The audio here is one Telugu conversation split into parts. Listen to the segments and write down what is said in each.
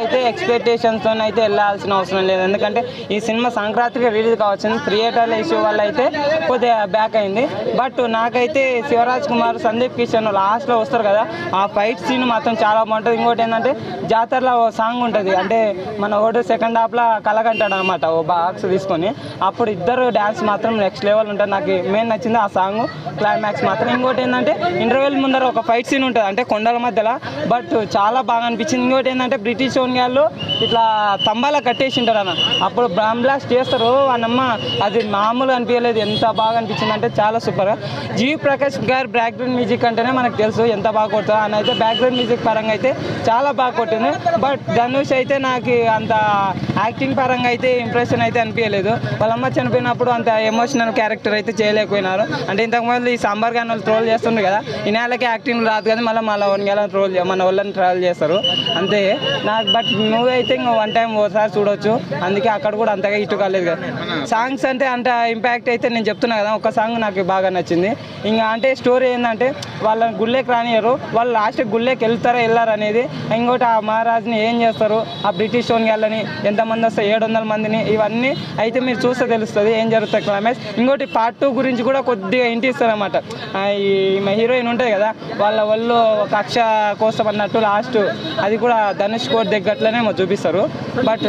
అయితే ఎక్స్పెక్టేషన్స్తో అయితే వెళ్ళాల్సిన అవసరం లేదు. ఎందుకంటే ఈ సినిమా సంక్రాంతికి రిలీజ్ కావచ్చు, థియేటర్ల ఇష్యూ వల్ల అయితే కొద్దిగా బ్యాక్ అయింది. బట్ నాకైతే శివరాజ్ కుమార్, సందీప్ కిషన్ లాస్ట్లో వస్తారు కదా, ఆ ఫైట్ సీన్ మాత్రం చాలా బాగుంటుంది. ఇంకోటి ఏంటంటే జాతరలో ఓ సాంగ్ ఉంటుంది, అంటే మన ఓటు సెకండ్ హాఫ్లో కలగంటాడు అనమాట ఓ బాక్స్ తీసుకొని, అప్పుడు ఇద్దరు డ్యాన్స్ మాత్రం నెక్స్ట్ లెవెల్ ఉంటుంది. నాకు మెయిన్ నచ్చింది ఆ సాంగ్, క్లైమాక్స్ మాత్రం. ఇంకోటి ఏంటంటే ఇంటర్వెల్ ముందర ఒక ఫైట్ సీన్ ఉంటుంది, అంటే కొండల మధ్యలో, బట్ చాలా బాగా అనిపించింది. ఇంకోటి ఏంటంటే బ్రిటిష్ వాళ్ళు ఇట్లా తంబాలా కట్టేసి ఉంటారు అన్న, అప్పుడు బాంబ్ బ్లాస్ట్ చేస్తారు అన్నమ్మ, అది మామూలుగా అనిపించలేదు, ఎంత బాగా అనిపించింది అంటే చాలా సూపర్గా. జీవి ప్రకాష్ గారు బ్యాక్గ్రౌండ్ మ్యూజిక్ అంటేనే మనకు తెలుసు ఎంత బాగా కొడుతుందో అని. అయితే బ్యాక్గ్రౌండ్ మ్యూజిక్ పరంగా అయితే చాలా బాగా కొట్టింది. బట్ ధనుష్ అయితే నాకు అంత యాక్టింగ్ పరంగా అయితే ఇంప్రెషన్ అయితే అనిపించలేదు. వాళ్ళమ్మ చనిపోయినప్పుడు అంత ఎమోషనల్ క్యారెక్టర్ అయితే చేయలేకపోయినారు. అంటే ఇంతకుముందు ఈ సాంబార్ గాని వాళ్ళు ట్రోల్ చేస్తుండ్రు కదా, ఈ నెలకి యాక్టింగ్ రాదు కదా, మళ్ళీ వన్ గేలా ట్రోల్ మన వాళ్ళని ట్రావెల్ చేస్తారు అంతే. నాకు బట్ మూవీ అయితే ఇంకా వన్ టైం ఒకసారి చూడొచ్చు, అందుకే అక్కడ కూడా అంతగా ఇటు కాలేదు కదా. సాంగ్స్ అంటే అంత ఇంపాక్ట్ అయితే నేను చెప్తున్నా కదా, ఒక సాంగ్ నాకు బాగా నచ్చింది. ఇంకా అంటే స్టోరీ ఏంటంటే వాళ్ళని గుళ్ళేకి రానియరు, వాళ్ళు లాస్ట్ గుళ్ళేకి వెళ్ళారు అనేది. ఇంకోటి ఆ మహారాజుని ఏం చేస్తారు, ఆ బ్రిటిష్ వాళ్ళని ఎంతమంది వస్తారు, 700 మందిని, ఇవన్నీ అయితే మీరు చూస్తే తెలుస్తుంది ఏం జరుగుతుంది క్లైమాక్స్. ఇంకోటి పార్ట్ 2 గురించి కూడా కొద్దిగా ఇంటి ఇస్తారన్నమాట. ఈ హీరోయిన్ ఉంటుంది కదా, వాళ్ళ వాళ్ళు కక్ష కోసం అన్నట్టు లాస్ట్ అది కూడా ధనుష్ కోట్ దగ్గరలోనే చూపిస్తారు. బట్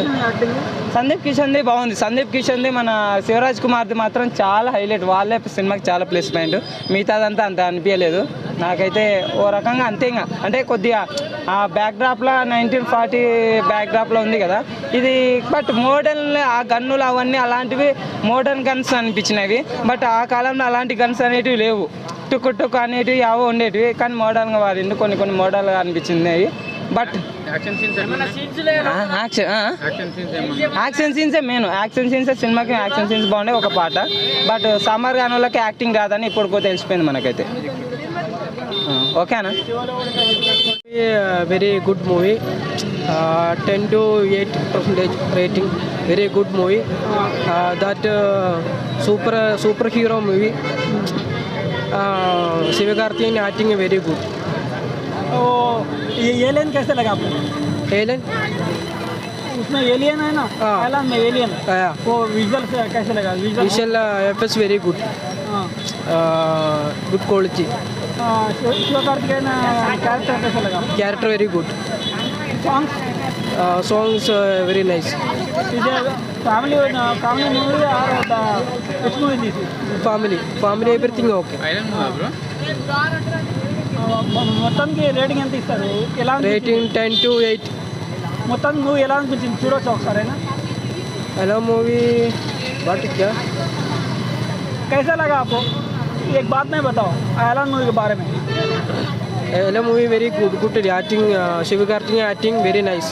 సందీప్ కిషన్ది బాగుంది. సందీప్ కిషన్ది మన శివరాజ్ కుమార్ది మాత్రం చాలా హైలైట్, వాళ్ళే సినిమాకి చాలా ప్లస్ పాయింట్. మిగతాదంతా అంత అనిపించలేదు నాకైతే, ఓ రకంగా అంతే. ఇంకా అంటే కొద్దిగా ఆ బ్యాక్డ్రాప్లో 1940 బ్యాక్డ్రాప్లో ఉంది కదా ఇది, బట్ మోడర్న్ ఆ గన్నులు అవన్నీ అలాంటివి మోడర్న్ గన్స్ అనిపించినవి. బట్ ఆ కాలంలో అలాంటి గన్స్ అనేటివి లేవు, టుక్కు అనేటివి అవో ఉండేటివి, కానీ మోడర్న్గా వాడింది, కొన్ని మోడల్గా అనిపించింది. బట్ యాక్షన్ సీన్సే మెయిన్, యాక్షన్ సీన్సే సినిమాకి, యాక్షన్ సీన్స్ బాగుండే ఒక పాట. బట్ సాంబార్ గాని వాళ్ళకి యాక్టింగ్ రాదని ఇప్పుడు తెలిసిపోయింది మనకైతే. ఓకేనా? Very good movie, 10 to 8% rating. Very good movie. That super hero movie. Sivakarthikeyan acting very good. तो ये एलियन कैसे लगा आपको? एलियन उसमें एलियन है ना, एलियन में एलियन, वो विजुअल कैसे लगा? Visual effects very good, good quality. Sivakarthikeyan character कैसे लगा? Character very good. Songs very nice. Is it family movie or which movie this is? Family everything okay. మొత్తానికి రేటింగ్ ఎంత ఇస్తారు? ఎలా రేటింగ్ 10 to 8. మొత్తం మూవీ ఎలా అనిపించింది? చూడొచ్చు ఒకసారైనా. हेलो मूवी बट क्या कैसा लगा आपको? एक बात में बताओ एलन मूवी के बारे में. Hello movie very good acting, Sivakarthikeyan acting very nice.